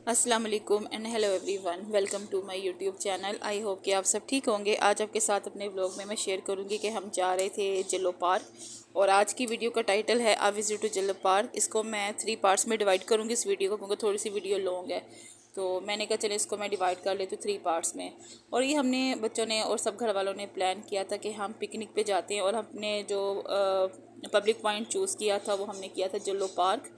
अस्सलाम वालेकुम and hello everyone, welcome to my YouTube channel. I hope कि आप सब ठीक होंगे। आज आपके साथ अपने व्लॉग में मैं शेयर करूंगी कि हम जा रहे थे जिलो पार्क और आज की वीडियो का टाइटल है आ विजिट टू जिलो पार्क। इसको मैं 3 पार्ट्स में डिवाइड करूंगी इस वीडियो को, क्योंकि थोड़ी सी वीडियो लॉन्ग है। तो मैंने कहा चले इसको मैं डिवाइड कर लेती हूँ 3 पार्ट्स में। और ये हमने बच्चों ने और सब घर वालों ने प्लान किया था कि हम पिकनिक पे जाते हैं, और हमने जो पब्लिक पॉइंट चूज़ किया था वो हमने किया था जिलो पार्क।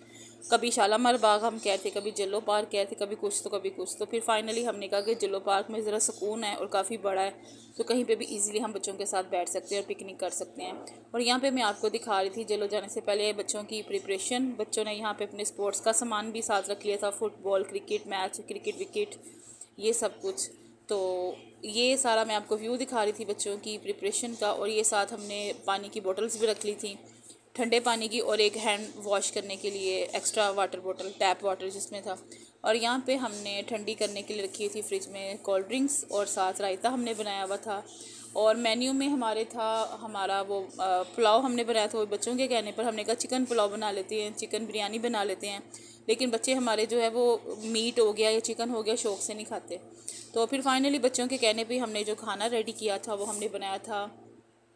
कभी शालामार बाग हम कह थे, कभी जिलो पार्क कह थे, कभी कुछ तो कभी कुछ। तो फिर फाइनली हमने कहा कि जिलो पार्क में ज़रा सुकून है और काफ़ी बड़ा है, तो कहीं पे भी इजीली हम बच्चों के साथ बैठ सकते हैं और पिकनिक कर सकते हैं। और यहाँ पे मैं आपको दिखा रही थी जिलो जाने से पहले बच्चों की प्रिपरेशन। बच्चों ने यहाँ पे अपने स्पोर्ट्स का सामान भी साथ रख लिया था, football, cricket match, cricket wicket, ये सब कुछ। तो ये सारा मैं आपको व्यू दिखा रही थी बच्चों की प्रिपरेशन का। और ये साथ हमने पानी की बोटल्स भी रख ली थी, ठंडे पानी की, और एक हैंड वॉश करने के लिए एक्स्ट्रा वाटर बोतल, टैप वाटर जिसमें था। और यहाँ पे हमने ठंडी करने के लिए रखी थी फ्रिज में कोल्ड ड्रिंक्स, और साथ रायता हमने बनाया हुआ था। और मेन्यू में हमारे था हमारा वो पुलाव हमने बनाया था। वो बच्चों के कहने पर हमने कहा चिकन पुलाव बना लेते हैं, चिकन बिरयानी बना लेते हैं। लेकिन बच्चे हमारे जो है वो मीट हो गया या चिकन हो गया शौक से नहीं खाते। तो फिर फाइनली बच्चों के कहने पे हमने जो खाना रेडी किया था वो हमने बनाया था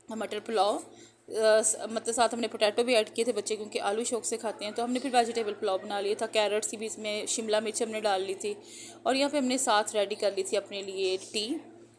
मटर पुलाव। मतलब साथ हमने पोटैटो भी ऐड किए थे बच्चे, क्योंकि आलू शौक से खाते हैं। तो हमने फिर वेजिटेबल पुलाव बना लिया था, कैरेट्स भी इसमें, शिमला मिर्च हमने डाल ली थी। और यहाँ पे हमने साथ रेडी कर ली थी अपने लिए टी,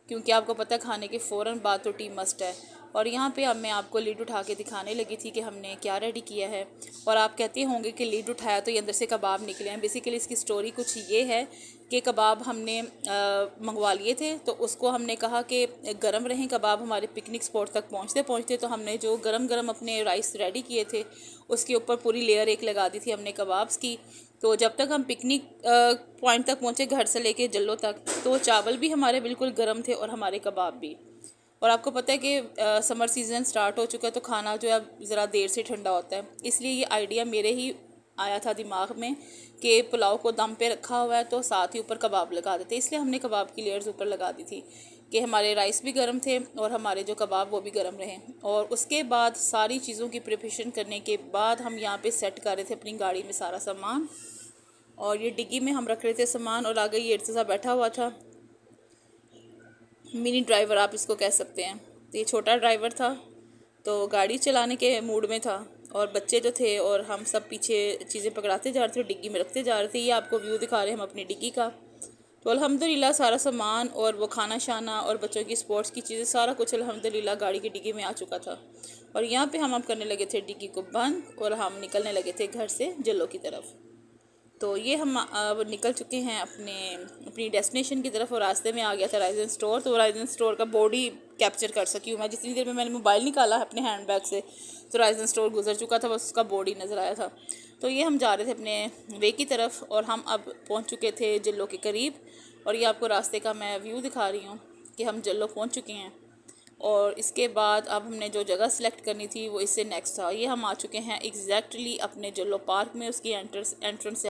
क्योंकि आपको पता है खाने के फ़ौरन बाद तो टी मस्ट है। और यहाँ पे अब मैं आपको लीड उठा के दिखाने लगी थी कि हमने क्या रेडी किया है। और आप कहते होंगे कि लीड उठाया तो ये अंदर से कबाब निकले हैं। बेसिकली इसकी स्टोरी कुछ ये है कि कबाब हमने मंगवा लिए थे, तो उसको हमने कहा कि गरम रहें कबाब हमारे पिकनिक स्पॉट तक पहुँचते पहुँचते। तो हमने जो गरम गरम अपने राइस रेडी किए थे उसके ऊपर पूरी लेयर एक लगा दी थी हमने कबाब्स की। तो जब तक हम पिकनिक पॉइंट तक पहुँचे घर से लेके जल्लो तक, तो चावल भी हमारे बिल्कुल गर्म थे और हमारे कबाब भी। और आपको पता है कि समर सीज़न स्टार्ट हो चुका है, तो खाना जो है ज़रा देर से ठंडा होता है। इसलिए ये आइडिया मेरे ही आया था दिमाग में कि पुलाव को दम पे रखा हुआ है तो साथ ही ऊपर कबाब लगा देते, इसलिए हमने कबाब की लेयर्स ऊपर लगा दी थी कि हमारे राइस भी गर्म थे और हमारे जो कबाब वो भी गर्म रहे। और उसके बाद सारी चीज़ों की प्रिपरेशन करने के बाद हम यहाँ पे सेट कर रहे थे अपनी गाड़ी में सारा सामान, और ये डिग्गी में हम रख रहे थे सामान। और आगे ये इर्तिज़ा बैठा हुआ था, मिनी ड्राइवर आप इसको कह सकते हैं। तो ये छोटा ड्राइवर था, तो गाड़ी चलाने के मूड में था। और बच्चे जो थे और हम सब पीछे चीज़ें पकड़ाते जा रहे थे और डिग्गी में रखते जा रहे थे। ये आपको व्यू दिखा रहे हैं हम अपनी डिग्गी का। तो अल्हम्दुलिल्लाह सारा सामान और वो खाना शाना और बच्चों की स्पोर्ट्स की चीज़ें सारा कुछ अल्हम्दुलिल्लाह गाड़ी की डिग्गी में आ चुका था। और यहाँ पे हम अब करने लगे थे डिग्गी को बंद, और हम निकलने लगे थे घर से जल्लो की तरफ। तो ये हम अब निकल चुके हैं अपनी डेस्टिनेशन की तरफ। और रास्ते में आ गया था राइजन स्टोर। तो राइजन स्टोर का बोर्ड ही कैप्चर कर सकी हूँ मैं, जितनी देर में मैंने मोबाइल निकाला अपने हैंड बैग से तो राइजन स्टोर गुजर चुका था, बस उसका बोर्ड ही नज़र आया था। तो ये हम जा रहे थे अपने वे की तरफ, और हम अब पहुँच चुके थे जल्लो के करीब। और ये आपको रास्ते का मैं व्यू दिखा रही हूँ कि हम जल्लो पहुँच चुके हैं। और इसके बाद अब हमने जो जगह सेलेक्ट करनी थी वो इससे नेक्स्ट था। ये हम आ चुके हैं एग्जैक्टली अपने जल्लो पार्क में, उसकी एंट्रेंस